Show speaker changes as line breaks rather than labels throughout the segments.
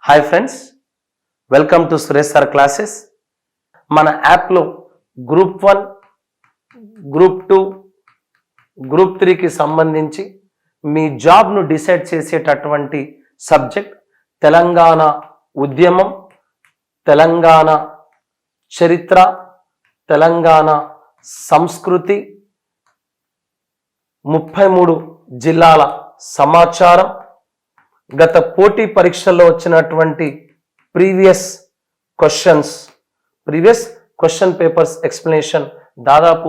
Hi friends, welcome to Suresh sir classes. మన యాప్లో group 1, group 2, group 3కి సంబంధించి మీ జాబ్ను డిసైడ్ చేసేటటువంటి సబ్జెక్ట్ తెలంగాణ ఉద్యమం, తెలంగాణ చరిత్ర, తెలంగాణ సంస్కృతి, 33 జిల్లాల సమాచారం, గత పోటీ పరీక్షల్లో వచ్చినటువంటి ప్రీవియస్ క్వశ్చన్ పేపర్స్ ఎక్స్ప్లెనేషన్, దాదాపు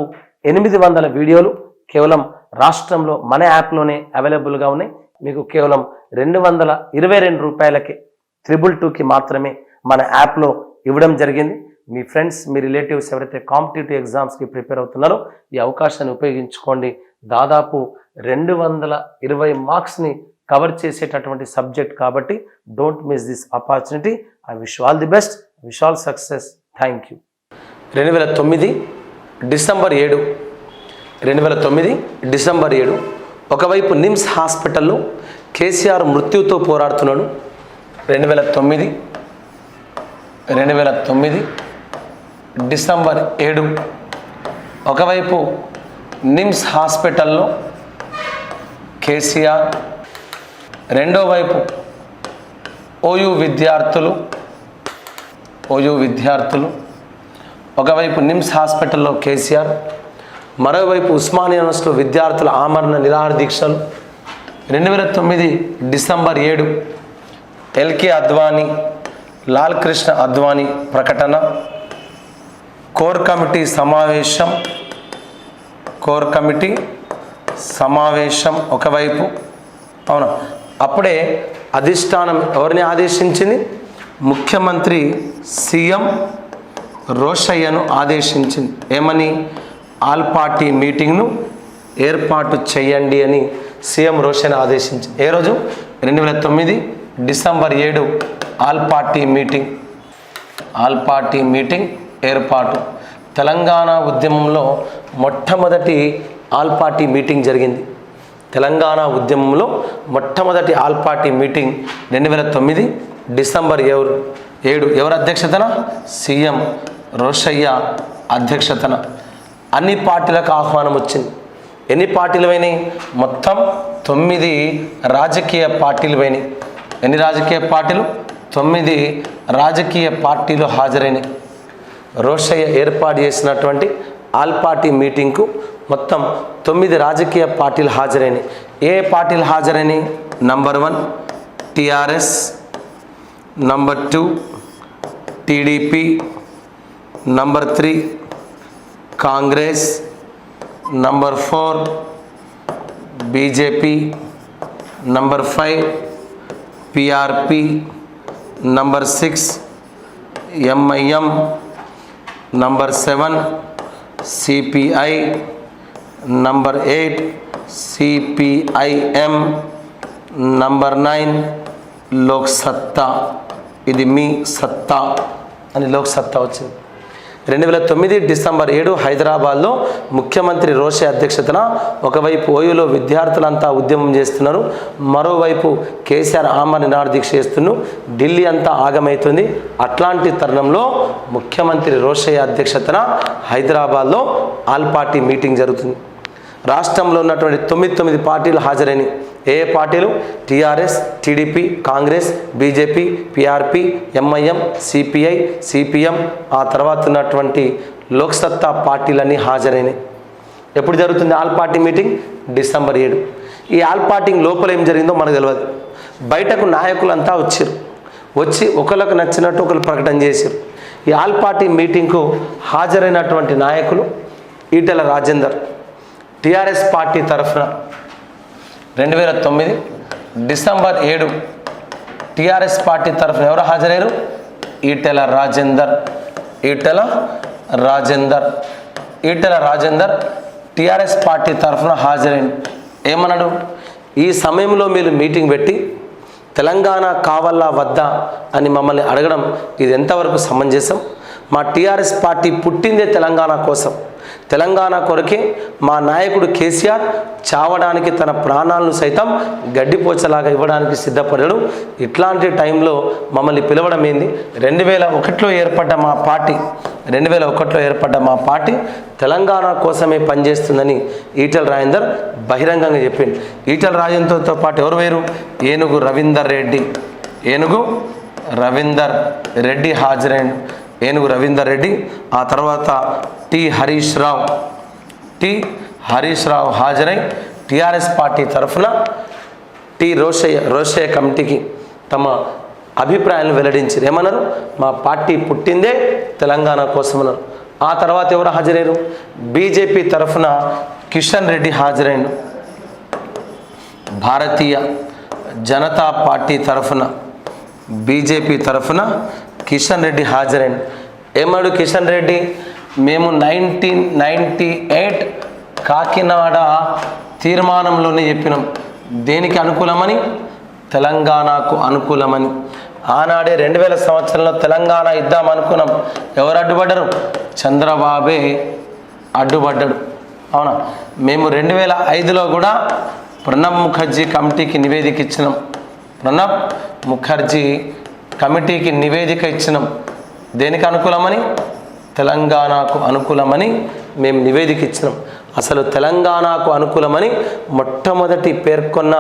800 వీడియోలు కేవలం రాష్ట్రంలో మన యాప్లోనే అవైలబుల్గా ఉన్నాయి. మీకు కేవలం 222 రూపాయలకి 222కి మాత్రమే మన యాప్లో ఇవ్వడం జరిగింది. మీ ఫ్రెండ్స్, మీ రిలేటివ్స్ ఎవరైతే కాంపిటేటివ్ ఎగ్జామ్స్కి ప్రిపేర్ అవుతున్నారో ఈ అవకాశాన్ని ఉపయోగించుకోండి. దాదాపు 220 మార్క్స్ని కవర్ చేసేటటువంటి సబ్జెక్ట్ కాబట్టి don't miss this opportunity. I wish all the best, wish all success. Thank you. 2009 December 7 ఒకవైపు నిమ్స్ హాస్పిటల్లో కేసీఆర్ మృత్యుతో పోరాడుతున్నాడు. 2009 డిసెంబర్ 7 ఒకవైపు నిమ్స్ హాస్పిటల్లో కేసీఆర్, రెండో వైపు ఓయూ విద్యార్థులు, ఒకవైపు నిమ్స్ హాస్పిటల్లో కేసీఆర్, మరోవైపు ఉస్మానియా యూనివర్సిటీలో విద్యార్థుల ఆమరణ నిరాహార దీక్షలు. 2009 డిసెంబర్ 7 ఎల్కే అద్వానీ, లాల్ కృష్ణ అద్వానీ ప్రకటన, కోర్ కమిటీ సమావేశం ఒకవైపు. అవునా, అప్పుడే అధిష్టానం ఎవరిని ఆదేశించింది? ముఖ్యమంత్రి సీఎం రోషయ్యను ఆదేశించింది. ఏమని? ఆల్ పార్టీ మీటింగ్ను ఏర్పాటు చేయండి అని సీఎం రోషయ్యను ఆదేశించింది. ఏ రోజు? 2009 డిసెంబర్ 7 ఆల్ పార్టీ మీటింగ్ ఏర్పాటు. తెలంగాణ ఉద్యమంలో మొట్టమొదటి ఆల్ పార్టీ మీటింగ్ జరిగింది. తెలంగాణ ఉద్యమంలో మొట్టమొదటి ఆల్ పార్టీ మీటింగ్ 2009 డిసెంబర్ 7 ఎవరి అధ్యక్షతన? సీఎం రోషయ్య అధ్యక్షతన. అన్ని పార్టీలకు ఆహ్వానం వచ్చింది. ఎన్ని పార్టీలు పోయినాయి? మొత్తం 9 రాజకీయ పార్టీలు పోయినాయి. ఎన్ని రాజకీయ పార్టీలు? 9 రాజకీయ పార్టీలు హాజరైనాయి. రోషయ్య ఏర్పాటు చేసినటువంటి ఆల్ పార్టీ మీటింగ్కు మొత్తం 9 రాజకీయ పార్టీలు హాజరైనాయి. ఏ పార్టీలు హాజరైనాయి? Number 1 TRS, number 2 TDP, number 3 Congress, number 4 BJP, number 5 PRP, number 6 MIM, number 7 CPI, number 8 CPIM, number 9 Lok Satta. ఇది మీ సత్తా అని లోక్ సత్తా వచ్చింది. 2009 డిసెంబర్ 7 హైదరాబాద్లో ముఖ్యమంత్రి రోషయ్య అధ్యక్షతన ఒకవైపు ఓయూలో విద్యార్థులంతా ఉద్యమం చేస్తున్నారు, మరోవైపు కేసీఆర్ ఆమరణ నిరాహార దీక్ష చేస్తున్నారు. ఢిల్లీ అంతా ఆగమవుతుంది. అట్లాంటి తరుణంలో ముఖ్యమంత్రి రోషయ్య అధ్యక్షతన హైదరాబాద్లో ఆల్ పార్టీ మీటింగ్ జరుగుతుంది. రాష్ట్రంలో ఉన్నటువంటి 9 పార్టీలు హాజరైనవి. ఏ పార్టీలు? TRS, TDP, Congress, BJP, PRP, MIM, CPI, CPM, ఆ తర్వాత ఉన్నటువంటి లోక్సత్తా పార్టీలన్నీ హాజరైనాయి. ఎప్పుడు జరుగుతుంది ఆల్ పార్టీ మీటింగ్? డిసెంబర్ 7. ఈ ఆల్ పార్టీ లోపల ఏం జరిగిందో మనకు తెలియదు. బయటకు నాయకులంతా వచ్చి ఒకరికి నచ్చినట్టు ఒకరు ప్రకటన చేశారు. ఈ ఆల్ పార్టీ మీటింగ్కు హాజరైనటువంటి నాయకులు ఈటెల రాజేందర్ టీఆర్ఎస్ పార్టీ తరఫున 2009 డిసెంబర్ 7 టీఆర్ఎస్ పార్టీ తరఫున ఎవరు హాజరయ్యారు? ఈటెల రాజేందర్ టీఆర్ఎస్ పార్టీ తరఫున హాజరైంది. ఏమన్నాడు? ఈ సమయంలో మీరు మీటింగ్ పెట్టి తెలంగాణ కావాలా వద్దా అని మమ్మల్ని అడగడం ఇది ఎంతవరకు సమంజసం? మా టీఆర్ఎస్ పార్టీ పుట్టిందే తెలంగాణ కోసం. తెలంగాణ కొరకే మా నాయకుడు కేసీఆర్ చావడానికి తన ప్రాణాలను సైతం గడ్డిపోచలాగా ఇవ్వడానికి సిద్ధపడడు. ఇట్లాంటి టైంలో మమ్మల్ని పిలవడం ఏంది? 2001లో ఏర్పడ్డ మా పార్టీ తెలంగాణ కోసమే పనిచేస్తుందని ఈటెల రాజేందర్ బహిరంగంగా చెప్పింది. ఈటెల రాజేందర్తో పాటు ఎవరు వేరు? ఏనుగు రవీందర్ రెడ్డి హాజరైండు. ఏనుగు రవీందర్ రెడ్డి, ఆ తర్వాత టి హరీష్ రావు హాజరై టీఆర్ఎస్ పార్టీ తరఫున రోషయ్య కమిటీకి తమ అభిప్రాయాలను వెల్లడించారు. ఏమన్నారు? మా పార్టీ పుట్టిందే తెలంగాణ కోసమన్నారు. ఆ తర్వాత ఎవరు హాజరయ్యారు? బీజేపీ తరఫున కిషన్ రెడ్డి హాజరైండు. భారతీయ జనతా పార్టీ తరఫున బీజేపీ తరఫున కిషన్ రెడ్డి హాజరైండు. ఏమన్నాడు కిషన్ రెడ్డి? మేము 1998 కాకినాడ తీర్మానంలోనే చెప్పినాం. దేనికి అనుకూలమని? తెలంగాణకు అనుకూలమని. ఆనాడే 2000 సంవత్సరంలో తెలంగాణ ఇద్దాం అనుకున్నాం. ఎవరు అడ్డుపడ్డారు? చంద్రబాబే అడ్డుపడ్డాడు. అవునా? మేము 2005లో కూడా ప్రణబ్ ముఖర్జీ కమిటీకి నివేదిక ఇచ్చినాం. దేనికి అనుకూలమని? తెలంగాణకు అనుకూలమని మేము నివేదిక ఇచ్చినాం. అసలు తెలంగాణకు అనుకూలమని మొట్టమొదటి పేర్కొన్న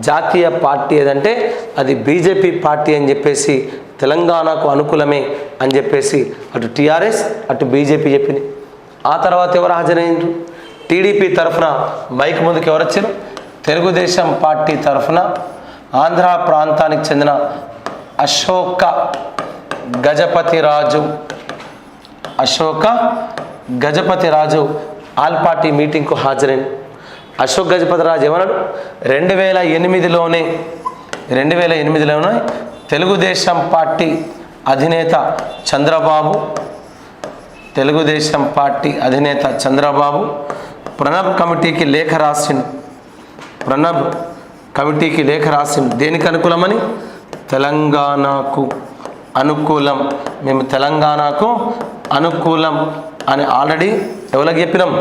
జాతీయ పార్టీ ఏదంటే అది బీజేపీ పార్టీ అని చెప్పేసి, తెలంగాణకు అనుకూలమే అని చెప్పేసి అటు టీఆర్ఎస్ అటు బీజేపీ చెప్పింది. ఆ తర్వాత ఎవరు హాజరైండ్రు? టీడీపీ తరఫున మైక్ ముందుకు ఎవరు వచ్చారు? తెలుగుదేశం పార్టీ తరఫున ఆంధ్ర ప్రాంతానికి చెందిన అశోక గజపతి రాజు ఆల్ పార్టీ మీటింగ్కు హాజరైంది. అశోక్ గజపతి రాజు ఏమన్నాడు? 2008లోనే తెలుగుదేశం పార్టీ అధినేత చంద్రబాబు ప్రణబ్ కమిటీకి లేఖ రాసిండు. దేనికి అనుకూలమని? తెలంగాణకు అనుకూలం. మేము తెలంగాణకు అనుకూలం అని ఆల్రెడీ ఎవరికి చెప్పినాం?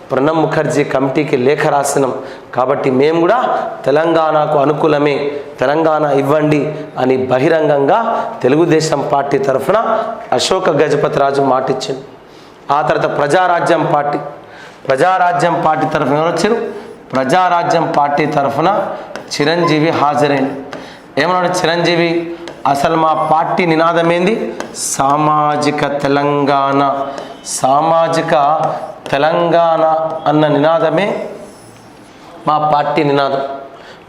ప్రణబ్ ముఖర్జీ కమిటీకి లేఖ రాసినాం. కాబట్టి మేము కూడా తెలంగాణకు అనుకూలమే, తెలంగాణ ఇవ్వండి అని బహిరంగంగా తెలుగుదేశం పార్టీ తరఫున అశోక గజపతి రాజు మాటిచ్చింది. ఆ తర్వాత ప్రజారాజ్యం పార్టీ తరఫున ఎవరు వచ్చారు? ప్రజారాజ్యం పార్టీ తరఫున చిరంజీవి హాజరైంది. ఏమన్నాడు చిరంజీవి? అసలు మా పార్టీ నినాదం ఏంది? సామాజిక తెలంగాణ అన్న నినాదమే మా పార్టీ నినాదం.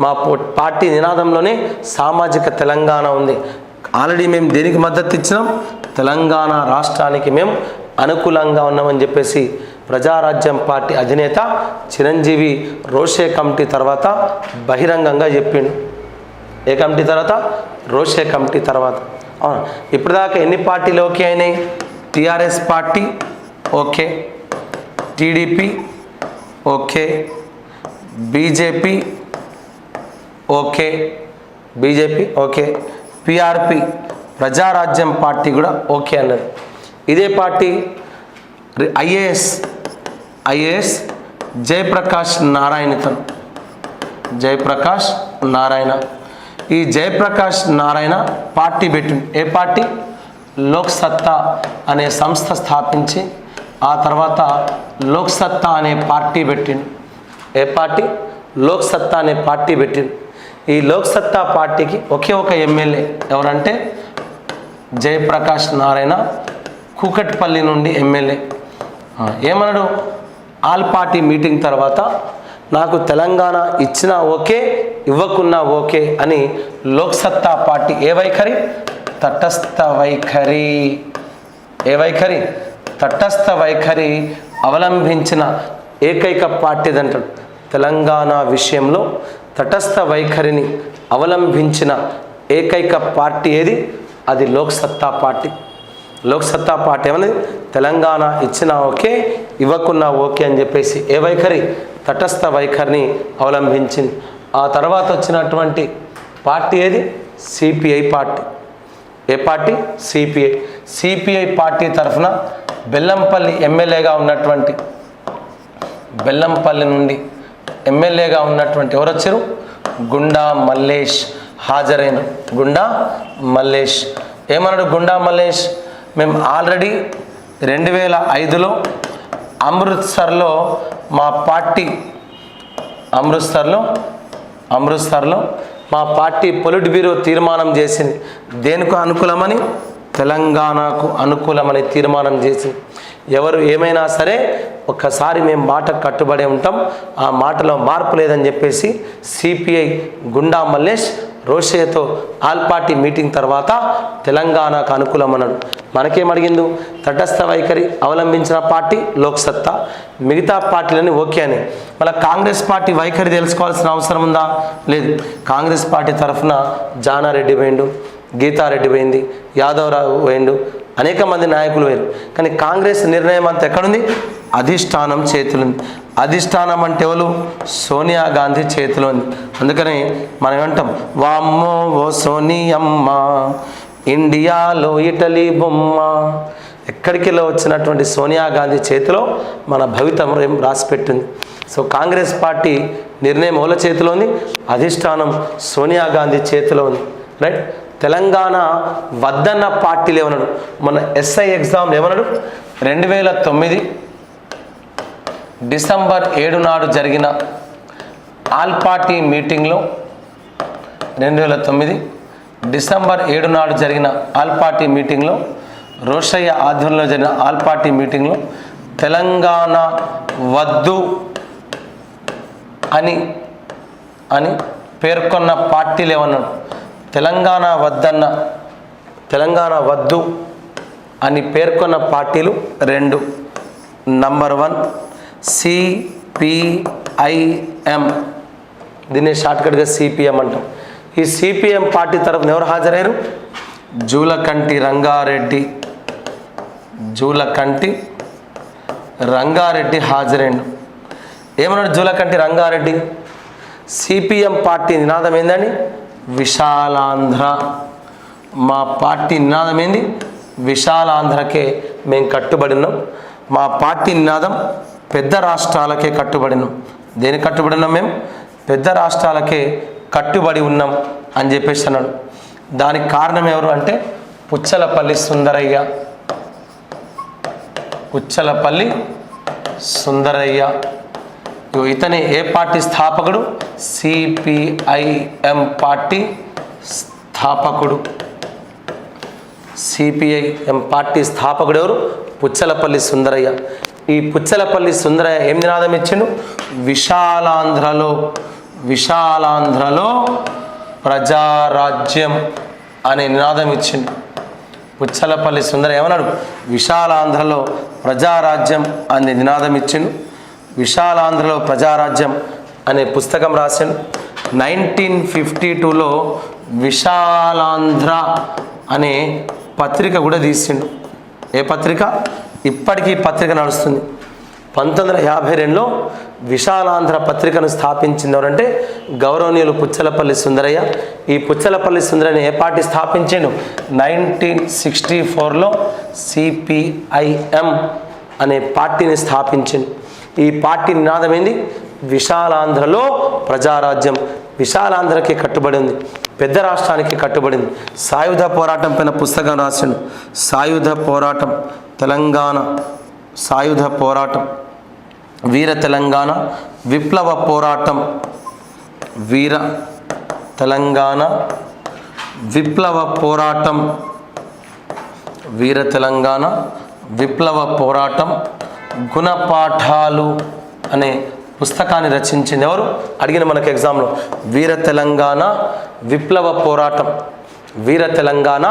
మా పార్టీ నినాదంలోనే సామాజిక తెలంగాణ ఉంది. ఆల్రెడీ మేము దేనికి మద్దతు ఇచ్చినాం? తెలంగాణ రాష్ట్రానికి మేము అనుకూలంగా ఉన్నామని చెప్పేసి ప్రజారాజ్యం పార్టీ అధినేత చిరంజీవి రోషే కమిటీ తర్వాత బహిరంగంగా చెప్పిండు. ఏ కమిటీ తర్వాత? రోషే కమిటీ తర్వాత. అవును, ఇప్పటిదాకా ఎన్ని పార్టీలు ఓకే అయినాయి? TRS party okay, TDP okay, BJP okay, PRP Prajarajyam party కూడా ఓకే అన్నది. ఇదే పార్టీ ఐఏఎస్ జయప్రకాష్ నారాయణ ఈ జయప్రకాష్ నారాయణ పార్టీ పెట్టిండు. ఏ పార్టీ? లోక్ సత్తా అనే సంస్థ స్థాపించి ఆ తర్వాత లోక్ సత్తా అనే పార్టీ పెట్టిండు. ఏ పార్టీ? లోక్ సత్తా అనే పార్టీ పెట్టిండు. ఈ లోక్ సత్తా పార్టీకి ఒకే ఒక ఎమ్మెల్యే ఎవరంటే జయప్రకాష్ నారాయణ, కూకట్పల్లి నుండి ఎమ్మెల్యే. ఏమన్నాడు? ఆల్ పార్టీ మీటింగ్ తర్వాత నాకు తెలంగాణ ఇచ్చినా ఓకే, ఇవ్వకున్నా ఓకే అని లోక్ సత్తా పార్టీ ఏ వైఖరి? తటస్థ వైఖరి అవలంబించిన ఏకైక పార్టీ అంటాడు. తెలంగాణ విషయంలో తటస్థ వైఖరిని అవలంబించిన ఏకైక పార్టీ ఏది? అది లోక్ సత్తా పార్టీ. లోక్ సత్తా పార్టీ ఏమన్నది? తెలంగాణ ఇచ్చినా ఓకే, ఇవ్వకున్నా ఓకే అని చెప్పేసి ఏ వైఖరి? తటస్థ వైఖరిని అవలంబించింది. ఆ తర్వాత వచ్చినటువంటి పార్టీ ఏది? CPI party. ఏ పార్టీ? సిపిఐ. సిపిఐ పార్టీ తరఫున బెల్లంపల్లి ఎమ్మెల్యేగా ఉన్నటువంటి, బెల్లంపల్లి నుండి ఎమ్మెల్యేగా ఉన్నటువంటి ఎవరు వచ్చారు? గుండా మల్లేష్ హాజరైన. గుండా మల్లేష్ ఏమన్నాడు? గుండా మల్లేష్, మేము ఆల్రెడీ 2005లో అమృత్సర్లో మా పార్టీ అమృత్సర్లో మా పార్టీ పొలిట్ బ్యూరో తీర్మానం చేసింది. దేనికి అనుకూలమని? తెలంగాణకు అనుకూలమని తీర్మానం చేసింది. ఎవరు ఏమైనా సరే ఒక్కసారి మేము మాటకు కట్టుబడి ఉంటాం, ఆ మాటలో మార్పు లేదని చెప్పేసి సిపిఐ గుండా మల్లేష్ రోషయ్యతో ఆల్ పార్టీ మీటింగ్ తర్వాత తెలంగాణకు అనుకూలమన్నాడు. మనకేమడిగిండు? తటస్థ వైఖరి అవలంబించిన పార్టీ లోక్సత్తా, మిగతా పార్టీలని ఓకే అని. మళ్ళీ కాంగ్రెస్ పార్టీ వైఖరి తెలుసుకోవాల్సిన అవసరం ఉందా? లేదు. కాంగ్రెస్ పార్టీ తరఫున జానారెడ్డి పోయిండు, గీతారెడ్డి పోయింది, యాదవరావు పోయిండు, అనేక మంది నాయకులు వేరు. కానీ కాంగ్రెస్ నిర్ణయం అంతా ఎక్కడుంది? అధిష్టానం చేతులుంది. అధిష్టానం అంటే ఎవరు? సోనియా గాంధీ చేతిలో ఉంది. అందుకని మనం ఏమంటాం? వామ్మో ఓ సోనియమ్మ, ఇండియాలో ఇటలీ బొమ్మ. ఎక్కడికి వచ్చినటువంటి సోనియా గాంధీ చేతిలో మన భవితవ్యం రాసిపెట్టింది. సో కాంగ్రెస్ పార్టీ నిర్ణయం ఎవరి చేతిలో ఉంది? అధిష్టానం సోనియా గాంధీ చేతిలో ఉంది. రైట్. తెలంగాణ వద్దన్న పార్టీలు ఏమన్నాడు? మన ఎస్ఐ ఎగ్జామ్ ఏమన్నాడు? 2009 డిసెంబర్ 7 నాడు జరిగిన ఆల్ పార్టీ మీటింగ్లో, 2009 డిసెంబర్ 7 నాడు జరిగిన ఆల్ పార్టీ మీటింగ్లో, రోషయ్య ఆధ్వర్యంలో జరిగిన ఆల్ పార్టీ మీటింగ్లో తెలంగాణ వద్దు అని పేర్కొన్న పార్టీలు ఏమన్నాడు? తెలంగాణ వద్దు అని పేర్కొన్న పార్టీలు 2. నంబర్ 1 సిపిఐఎం, దీన్ని షార్ట్కట్గా సిపిఎం అంటాం. ఈ సిపిఎం పార్టీ తరఫున ఎవరు హాజరయ్యారు? జూలకంటి రంగారెడ్డి హాజరైండు. ఏమన్నాడు జూలకంటి రంగారెడ్డి? సిపిఎం పార్టీ నినాదం ఏందని? విశాలాంధ్ర. మా పార్టీ నినాదం ఏంది? విశాలాంధ్రకే మేము కట్టుబడి ఉన్నాం. మా పార్టీ నినాదం పెద్ద రాష్ట్రాలకే కట్టుబడినాం. దేనికి కట్టుబడి ఉన్నాం? మేము పెద్ద రాష్ట్రాలకే కట్టుబడి ఉన్నాం అని చెప్పేసి అన్నాడు. దానికి కారణం ఎవరు అంటే పుచ్చలపల్లి సుందరయ్య. ఇతనే ఏ పార్టీ స్థాపకుడు? సిపిఐఎం పార్టీ స్థాపకుడు. సిపిఐఎం పార్టీ స్థాపకుడు ఎవరు? పుచ్చలపల్లి సుందరయ్య. ఈ పుచ్చలపల్లి సుందరయ్య ఏం నినాదం ఇచ్చిండు? విశాలాంధ్రలో ప్రజారాజ్యం అనే నినాదం ఇచ్చిండు. పుచ్చలపల్లి సుందరయ్య ఏమన్నాడు? విశాలాంధ్రలో ప్రజారాజ్యం అనే నినాదం ఇచ్చిండు. విశాలాంధ్రలో ప్రజారాజ్యం అనే పుస్తకం రాసిండు. 1952లో విశాలాంధ్ర అనే పత్రిక కూడా తీసిండు. ఏ పత్రిక? ఇప్పటికీ పత్రిక నడుస్తుంది. 1952లో విశాలాంధ్ర పత్రికను స్థాపించింది ఎవరంటే గౌరవనీయులు పుచ్చలపల్లి సుందరయ్య. ఈ పుచ్చలపల్లి సుందరయ్యని ఏ పార్టీ స్థాపించిండు? 1964లో సిపిఐఎం అనే పార్టీని స్థాపించింది. ఈ పార్టీ నినాదం ఏంది? విశాలాంధ్రలో ప్రజారాజ్యం. విశాలాంధ్రకి కట్టుబడి ఉంది, పెద్ద రాష్ట్రానికి కట్టుబడింది. సాయుధ పోరాటం పైన పుస్తకం రాసిండు. సాయుధ పోరాటం, తెలంగాణ సాయుధ పోరాటం, వీర తెలంగాణ విప్లవ పోరాటం, వీర తెలంగాణ విప్లవ పోరాటం, వీర తెలంగాణ విప్లవ పోరాటం, గుణపాఠాలు అనే పుస్తకాన్ని రచించింది ఎవరు? అడిగిన మనకు ఎగ్జామ్లో. వీర తెలంగాణ విప్లవ పోరాటం, వీర తెలంగాణ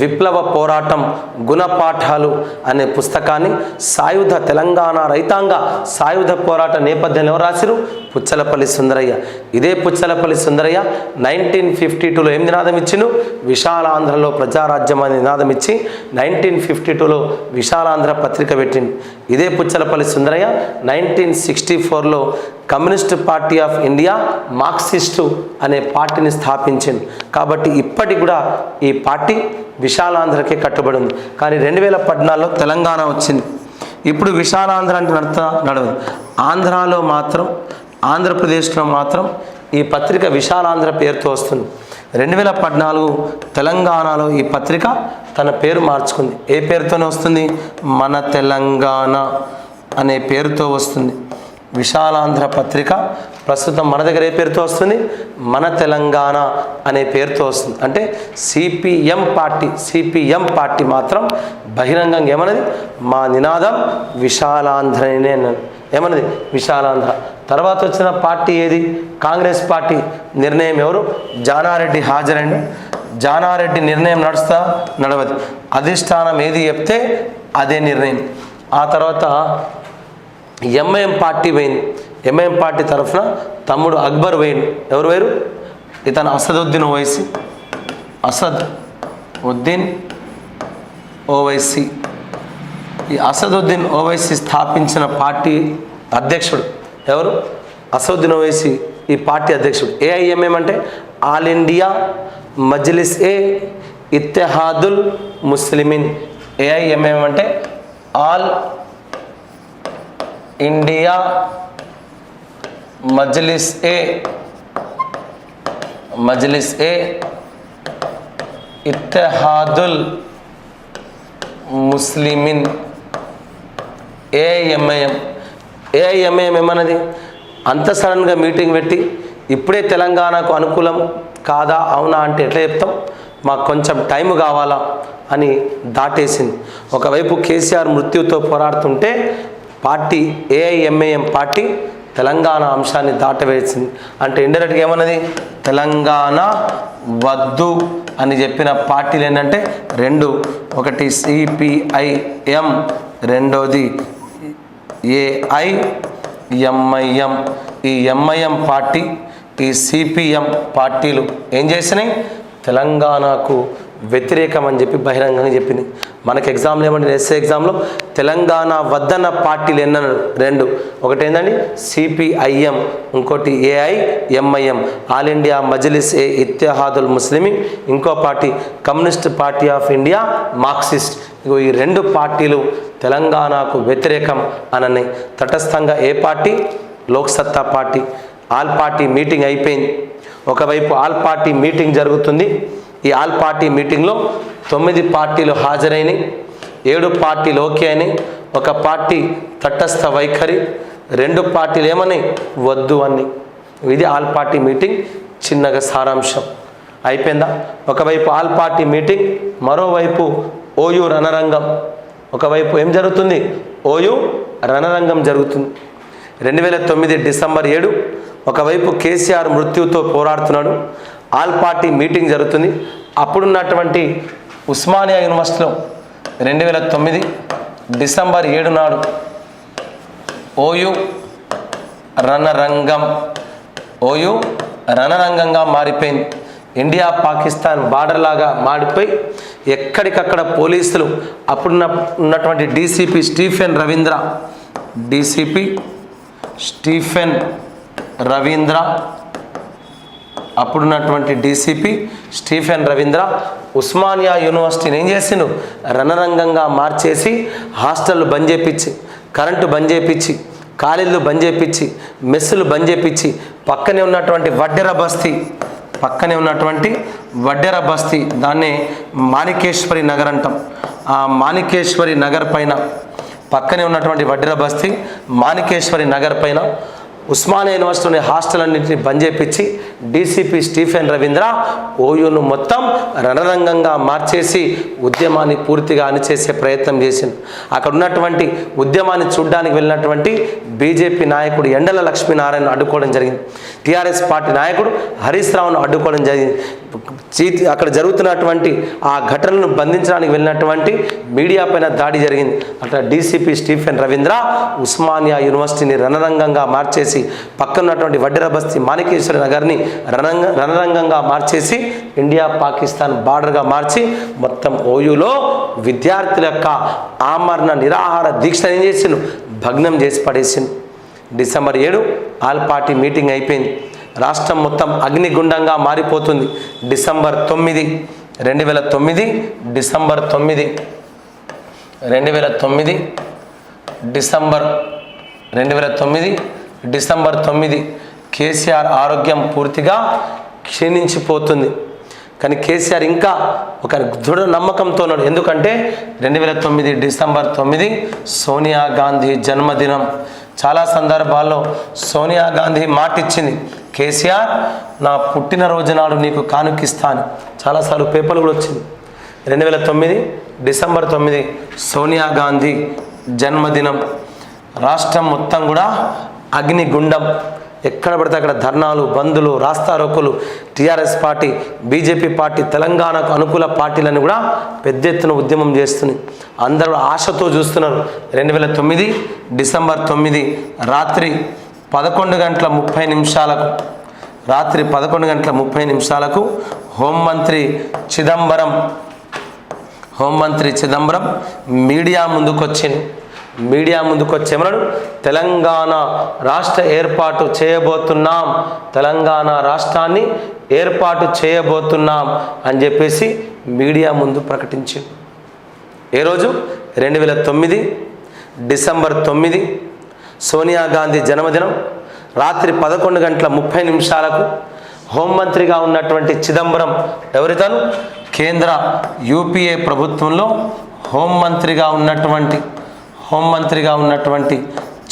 విప్లవ పోరాటం గుణపాఠాలు అనే పుస్తకాన్ని సాయుధ తెలంగాణ రైతాంగ సాయుధ పోరాట నేపథ్యంలో ఎవరు రాసిరు? పుచ్చలపల్లి సుందరయ్య. ఇదే పుచ్చలపల్లి సుందరయ్య 1952లో ఏం నినాదం ఇచ్చిండు? విశాలాంధ్రలో ప్రజారాజ్యం అనే నినాదం ఇచ్చి 1952లో విశాలాంధ్ర పత్రిక పెట్టిండు. ఇదే పుచ్చలపల్లి సుందరయ్య 1964లో communist party of India Marxist అనే పార్టీని స్థాపించింది. కాబట్టి ఇప్పటికి కూడా ఈ పార్టీ విశాలాంధ్రకే కట్టుబడి ఉంది. కానీ 2014లో తెలంగాణ వచ్చింది. ఇప్పుడు విశాలాంధ్ర అంటే నడవదు. ఆంధ్రాలో మాత్రం, ఆంధ్రప్రదేశ్లో మాత్రం ఈ పత్రిక విశాలాంధ్ర పేరుతో వస్తుంది. 2014 తెలంగాణలో ఈ పత్రిక తన పేరు మార్చుకుంది. ఏ పేరుతోనే వస్తుంది? మన తెలంగాణ అనే పేరుతో వస్తుంది. విశాలాంధ్ర పత్రిక ప్రస్తుతం మన దగ్గర ఏ పేరుతో వస్తుంది? మన తెలంగాణ అనే పేరుతో వస్తుంది. అంటే సిపిఎం పార్టీ మాత్రం బహిరంగంగా ఏమన్నది? మా నినాదం విశాలాంధ్రనే అన్నది. ఏమన్నది? విశాలాంధ్ర. తర్వాత వచ్చిన పార్టీ ఏది? కాంగ్రెస్ పార్టీ. నిర్ణయం ఎవరు? జానారెడ్డి హాజరండి. జానారెడ్డి నిర్ణయం నడుస్తా నడవదు. అధిష్టానం ఏది చెప్తే అదే నిర్ణయం. ఆ తర్వాత ఎంఐఎం పార్టీ పోయింది. ఎంఐఎం పార్టీ తరఫున తమ్ముడు అక్బర్ పోయింది. ఎవరు వేరు? ఇతను అసదుద్దీన్ ఓవైసీ. ఈ అసదుద్దీన్ ఓవైసీ స్థాపించిన పార్టీ అధ్యక్షుడు ఎవరు? అసదుద్దీన్ ఓవైసీ ఈ పార్టీ అధ్యక్షుడు. ఏఐఎంఎం అంటే ఆల్ ఇండియా మజ్లిస్ ఏ ఇత్తెహాదుల్ ముస్లిమీన్. ఏఐఎంఎం అంటే all India Majlis e Ittehadul Muslimeen. AIMIM ఏమన్నది? అంత సడన్గా మీటింగ్ పెట్టి ఇప్పుడే తెలంగాణకు అనుకూలం కాదా అవునా అంటే ఎట్లా చెప్తాం? మాకు కొంచెం టైం కావాలా అని దాటేసింది. ఒకవైపు కేసీఆర్ మృత్యుతో పోరాడుతుంటే పార్టీ ఏఐఎంఐఎం పార్టీ తెలంగాణ అంశాన్ని దాటవేసింది. అంటే ఇండైరెక్ట్గా ఏమన్నది? తెలంగాణ వద్దు అని చెప్పిన పార్టీలు ఏంటంటే రెండు. ఒకటి సిపిఐఎం, రెండోది ఏఐఎంఐఎం. ఈ ఎంఐఎం పార్టీ, ఈ సిపిఎం పార్టీలు ఏం చేసినాయి? తెలంగాణకు వ్యతిరేకం అని చెప్పి బహిరంగంగా చెప్పింది. మనకి ఎగ్జామ్లో ఏమంటే ఎస్ఏ ఎగ్జామ్లో తెలంగాణ వద్దన్న పార్టీలు ఎన్నన్నాడు? రెండు. ఒకటి ఏంటండి? సిపిఐఎం, ఇంకోటి AIMIM, all India Majlis e Ittehadul Muslimeen, ఇంకో party communist party of India Marxist. ఇగో ఈ రెండు పార్టీలు తెలంగాణకు వ్యతిరేకం అనని తటస్థంగా ఏ party? Loksatta party. All party meeting అయిపోయింది. ఒకవైపు ఆల్ పార్టీ మీటింగ్ జరుగుతుంది. ఈ ఆల్ పార్టీ మీటింగ్లో 9 పార్టీలు హాజరైనవి, 7 పార్టీలు ఓకే అయినాయి. ఒక పార్టీ తటస్థ వైఖరి, 2 పార్టీలు ఏమని? వద్దు అని. ఇది ఆల్ పార్టీ మీటింగ్ చిన్నగా సారాంశం అయిపోయిందా? ఒకవైపు ఆల్ పార్టీ మీటింగ్, మరోవైపు ఓయూ రణరంగం. ఒకవైపు ఏం జరుగుతుంది? ఓయూ రణరంగం జరుగుతుంది. 2009 డిసెంబర్ 7 ఒకవైపు కేసీఆర్ మృత్యుతో పోరాడుతున్నాడు. ఆల్ పార్టీ మీటింగ్ జరుగుతుంది. అప్పుడున్నటువంటి ఉస్మానియా యూనివర్సిటీలో 2009 డిసెంబర్ 7 నాడు ఓయూ రణరంగంగా మారిపోయింది. ఇండియా పాకిస్తాన్ బార్డర్ లాగా మాడిపోయి ఎక్కడికక్కడ పోలీసులు ఉన్నటువంటి డీసీపీ స్టీఫెన్ రవీంద్ర అప్పుడున్నటువంటి డీసీపీ స్టీఫెన్ రవీంద్ర ఉస్మానియా యూనివర్సిటీని ఏం చేసిండు? రణరంగంగా మార్చేసి హాస్టళ్ళు బంద్ చేపించి, కరెంటు బంద్ చేపించి, కాలేజీలు బంద్ చేపించి, మెస్సులు బంద్ చేపించి, పక్కనే ఉన్నటువంటి వడ్డెర బస్తీ దాన్నే మాణికేశ్వరి నగర్ అంటాం. ఆ మాణికేశ్వరి నగర్ పైన పక్కనే ఉన్నటువంటి వడ్డెర బస్తీ మాణికేశ్వరి నగర్ పైన ఉస్మానియా యూనివర్సిటీలోని హాస్టల్ అన్నింటినీ బంద్ చేపించి డీసీపీ స్టీఫెన్ రవీంద్ర ఓయూను మొత్తం రణరంగంగా మార్చేసి ఉద్యమాన్ని పూర్తిగా అణిచేసే ప్రయత్నం చేసింది. అక్కడ ఉన్నటువంటి ఉద్యమాన్ని చూడడానికి వెళ్ళినటువంటి బీజేపీ నాయకుడు ఎండల లక్ష్మీనారాయణ అడ్డుకోవడం జరిగింది. టీఆర్ఎస్ పార్టీ నాయకుడు హరీష్ రావును అడ్డుకోవడం జరిగింది. అక్కడ జరుగుతున్నటువంటి ఆ ఘటనలను బంధించడానికి వెళ్ళినటువంటి మీడియా పైన దాడి జరిగింది. అట్లా డీసీపీ స్టీఫెన్ రవీంద్ర ఉస్మానియా యూనివర్సిటీని రణరంగంగా మార్చేసి పక్కనున్నటువంటి వడ్డెరబస్తీ మాణికేశ్వర నగర్ని రణరంగంగా మార్చేసి ఇండియా పాకిస్తాన్ బార్డర్గా మార్చి మొత్తం ఓయూలో విద్యార్థుల యొక్క ఆమరణ నిరాహార దీక్ష ఏం చేసిండు, భగ్నం చేసి పడేసిండు. డిసెంబర్ 7 ఆల్ పార్టీ మీటింగ్ అయిపోయింది. రాష్ట్రం మొత్తం అగ్నిగుండంగా మారిపోతుంది. డిసెంబర్ 9 2009 డిసెంబర్ 9 2009 డిసెంబర్ 9 కేసీఆర్ ఆరోగ్యం పూర్తిగా క్షీణించిపోతుంది. కానీ కేసీఆర్ ఇంకా ఒక దృఢ నమ్మకంతో ఉన్నాడు. ఎందుకంటే 2009 డిసెంబర్ 9 సోనియా గాంధీ జన్మదినం. చాలా సందర్భాల్లో సోనియా గాంధీ మాటిచ్చింది, కేసీఆర్ నా పుట్టినరోజు నాడు నీకు కానుకిస్తాను. చాలాసార్లు పేపర్లు కూడా వచ్చింది. 2009 డిసెంబర్ 9 సోనియా గాంధీ జన్మదినం. రాష్ట్రం మొత్తం కూడా అగ్నిగుండం. ఎక్కడ పడితే అక్కడ ధర్నాలు, బందులు, రాస్తారోకులు. టీఆర్ఎస్ పార్టీ, బీజేపీ పార్టీ, తెలంగాణకు అనుకూల పార్టీలను కూడా పెద్ద ఎత్తున ఉద్యమం చేస్తుంది. అందరూ ఆశతో చూస్తున్నారు. 2009 డిసెంబర్ 9 రాత్రి 11 గంటల 30 నిమిషాలకు హోంమంత్రి చిదంబరం మీడియా ముందుకు వచ్చేమన్నాడు, తెలంగాణ రాష్ట్ర ఏర్పాటు చేయబోతున్నాం, తెలంగాణ రాష్ట్రాన్ని ఏర్పాటు చేయబోతున్నాం అని చెప్పేసి మీడియా ముందు ప్రకటించింది. ఏ రోజు? 2009 డిసెంబర్ 9 సోనియా గాంధీ జన్మదినం. రాత్రి 11 గంటల 30 నిమిషాలకు హోంమంత్రిగా ఉన్నటువంటి చిదంబరం, ఎవరితను? కేంద్ర యూపీఏ ప్రభుత్వంలో హోంమంత్రిగా ఉన్నటువంటి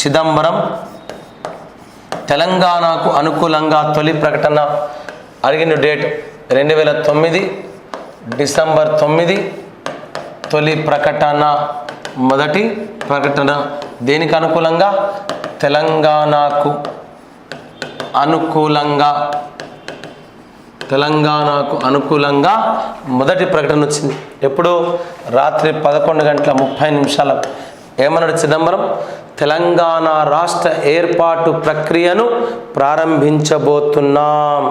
చిదంబరం తెలంగాణకు అనుకూలంగా తొలి ప్రకటన అడిగిన డేట్ 2009 డిసెంబర్ 9 తొలి ప్రకటన. మొదటి ప్రకటన దేనికి అనుకూలంగా? తెలంగాణకు అనుకూలంగా మొదటి ప్రకటన వచ్చింది. ఎప్పుడు? రాత్రి 11 గంటల 30 నిమిషాలకు. ఏమన్నాడు చిదంబరం? తెలంగాణ రాష్ట్ర ఏర్పాటు ప్రక్రియను ప్రారంభిస్తున్నాం.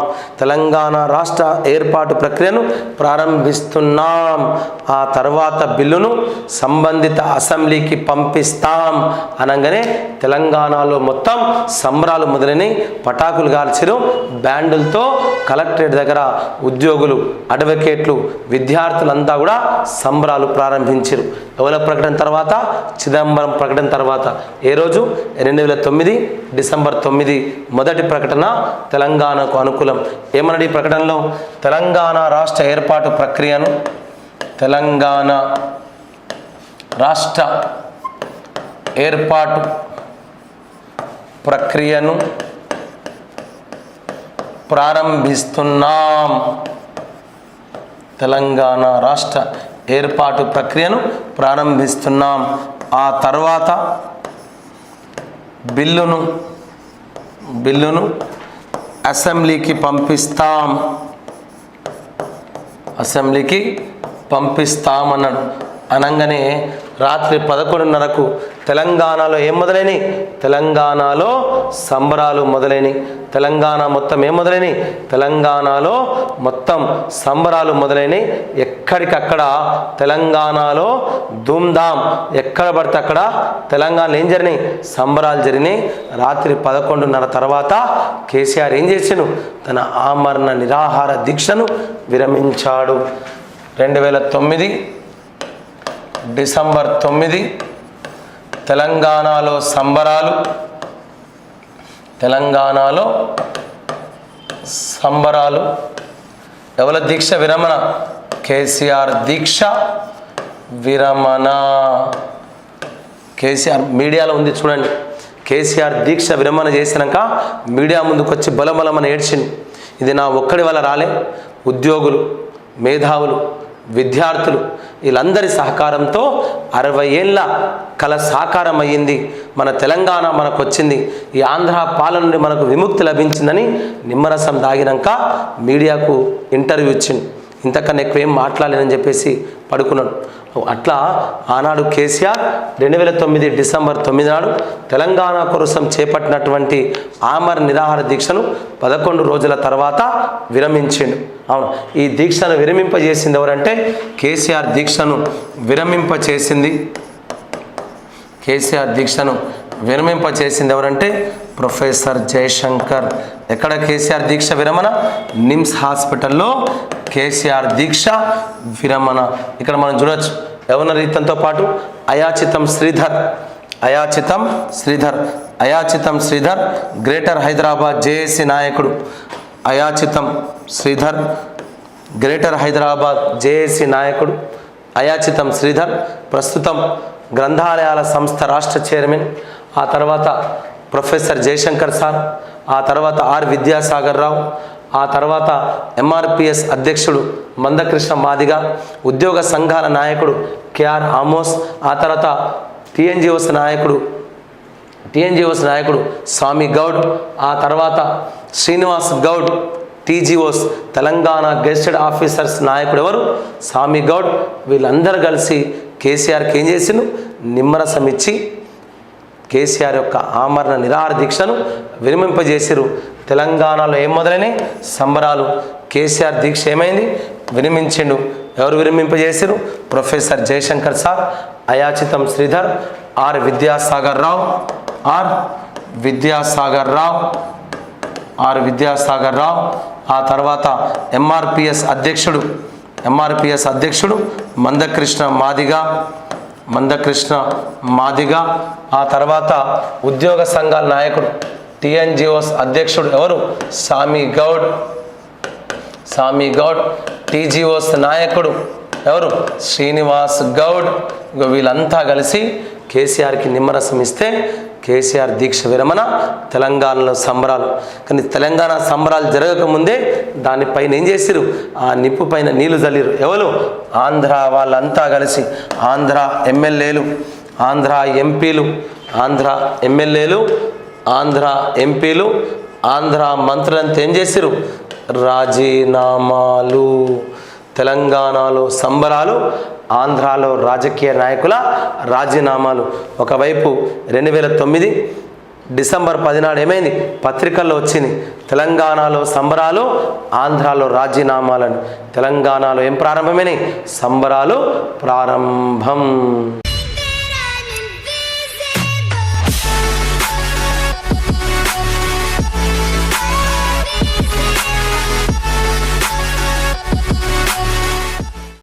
ఆ తర్వాత బిల్లును సంబంధిత అసెంబ్లీకి పంపిస్తాం అనగానే తెలంగాణలో మొత్తం సంబరాలు మొదలైన పటాకులు కాల్చిరు. బ్యాండులతో కలెక్టరేట్ దగ్గర ఉద్యోగులు, అడ్వకేట్లు, విద్యార్థులంతా కూడా సంబరాలు ప్రారంభించారు. ఎవరి ప్రకటన తర్వాత? చిదంబరం ప్రకటన తర్వాత. ఏ రోజు? 2009 డిసెంబర్ 9 మొదటి ప్రకటన తెలంగాణకు అనుకూలం. ఏమన్నాడు ఈ ప్రకటనలో? తెలంగాణ రాష్ట్ర ఏర్పాటు ప్రక్రియను ప్రారంభిస్తున్నాం. తెలంగాణ రాష్ట్ర ఏర్పాటు ప్రక్రియను ప్రారంభిస్తున్నాం. ఆ తర్వాత బిల్లును అసెంబ్లీకి పంపిస్తామన్నాడు. అనగానే రాత్రి 11:30కు తెలంగాణలో ఏం మొదలైనవి? తెలంగాణలో సంబరాలు మొదలైనవి. తెలంగాణలో మొత్తం సంబరాలు మొదలైనవి. ఎక్కడికక్కడ తెలంగాణలో ధూమ్ధాం, ఎక్కడ పడితే అక్కడ తెలంగాణలో ఏం జరిగినాయి? సంబరాలు జరిగినాయి. రాత్రి 11:30 తర్వాత కేసీఆర్ ఏం చేసాను? తన ఆమరణ నిరాహార దీక్షను విరమించాడు. 2009 డిసెంబర్ 9 తెలంగాణలో సంబరాలు. ఎవరి దీక్ష విరమణ? కేసీఆర్ దీక్ష విరమణ. కేసీఆర్ మీడియాలో ఉంది చూడండి. కేసీఆర్ దీక్ష విరమణ చేసినాక మీడియా ముందుకు వచ్చి బలబలమని ఏడ్చింది. ఇది నా ఒక్కడి వల్ల రాలే, ఉద్యోగులు, మేధావులు, విద్యార్థులు వీళ్ళందరి సహకారంతో 60 ఏళ్ళ కల సాకారం అయ్యింది. మన తెలంగాణ మనకు వచ్చింది. ఈ ఆంధ్ర పాలన నుండి మనకు విముక్తి లభించిందని నిమ్మరసం దాగినాక మీడియాకు ఇంటర్వ్యూ ఇచ్చింది. ఇంతకన్నా ఎక్కువ ఏం మాట్లాడలేనని చెప్పేసి పడుకున్నాడు. అట్లా ఆనాడు కేసీఆర్ 2009 డిసెంబర్ 9 నాడు తెలంగాణ కోసం చేపట్టినటువంటి ఆమర నిరాహార దీక్షను 11 రోజుల తర్వాత విరమించిండు. అవును, ఈ దీక్షను విరమింపజేసింది ఎవరంటే కేసీఆర్ దీక్షను విరమింపచేసింది ఎవరంటే ప్రొఫెసర్ జయశంకర్. ఎక్కడ కేసీఆర్ దీక్ష విరమణ? నిమ్స్ హాస్పిటల్లో కేసీఆర్ దీక్ష విరమణ. ఇక్కడ మనం చూడొచ్చు ఎవరి రీతంతో పాటు అయాచితం శ్రీధర్ గ్రేటర్ హైదరాబాద్ జేఏసీ నాయకుడు. అయాచితం శ్రీధర్ గ్రేటర్ హైదరాబాద్ జేఏసీ నాయకుడు అయాచితం శ్రీధర్ ప్రస్తుతం గ్రంథాలయాల సంస్థ రాష్ట్ర చైర్మన్. ఆ తర్వాత ప్రొఫెసర్ జయశంకర్ సార్, ఆ తర్వాత ఆర్ విద్యాసాగర్ రావు, ఆ తర్వాత ఎంఆర్పిఎస్ అధ్యక్షుడు మందకృష్ణ మాదిగ, ఉద్యోగ సంఘాల నాయకుడు కేఆర్ ఆమోస్, ఆ తర్వాత టీఎన్జిఓస్ నాయకుడు స్వామి గౌడ్, ఆ తర్వాత శ్రీనివాస్ గౌడ్, టీజీఓస్ తెలంగాణ గెస్టెడ్ ఆఫీసర్స్ నాయకుడు ఎవరు? స్వామి గౌడ్. వీళ్ళందరూ కలిసి కేసీఆర్కి ఏం చేసిండు? నిమ్మరసం ఇచ్చి కేసీఆర్ యొక్క ఆమరణ నిరాహార దీక్షను విరమింపజేసిరు. తెలంగాణలో ఏం మొదలైనవి? సంబరాలు. కేసీఆర్ దీక్ష ఏమైంది? విరమించిండు. ఎవరు విరమింపజేసిరు? Professor Jayashankar sir, Ayachitam Sridhar, R Vidyasagar Rao, ఆ తర్వాత ఎంఆర్పిఎస్ అధ్యక్షుడు మందకృష్ణ మాదిగ, ఆ తర్వాత ఉద్యోగ సంఘాల నాయకుడు టీఎన్జిఓస్ అధ్యక్షుడు ఎవరు? స్వామి గౌడ్, టీజీఓస్ నాయకుడు ఎవరు? శ్రీనివాస్ గౌడ్. వీళ్ళంతా కలిసి కేసీఆర్కి నిమ్మరసం ఇస్తే కేసీఆర్ దీక్ష విరమణ, తెలంగాణలో సంబరాలు. కానీ తెలంగాణ సంబరాలు జరగకముందే దానిపైన ఏం చేసిరు? ఆ నిప్పు పైన నీళ్లు చల్లిరు. ఎవరు? ఆంధ్ర వాళ్ళంతా కలిసి, ఆంధ్ర ఎమ్మెల్యేలు, ఆంధ్ర ఎంపీలు, ఆంధ్ర మంత్రులంతా ఏం చేసిరు? రాజీనామాలు. తెలంగాణలో సంబరాలు, ఆంధ్రాలో రాజకీయ నాయకుల రాజీనామాలు. ఒకవైపు 2009 డిసెంబర్ 10 నాడు ఏమైంది? పత్రికల్లో వచ్చింది తెలంగాణలో సంబరాలు, ఆంధ్రాలో రాజీనామాలని. తెలంగాణలో ఏం ప్రారంభమైనాయి? సంబరాలు ప్రారంభం.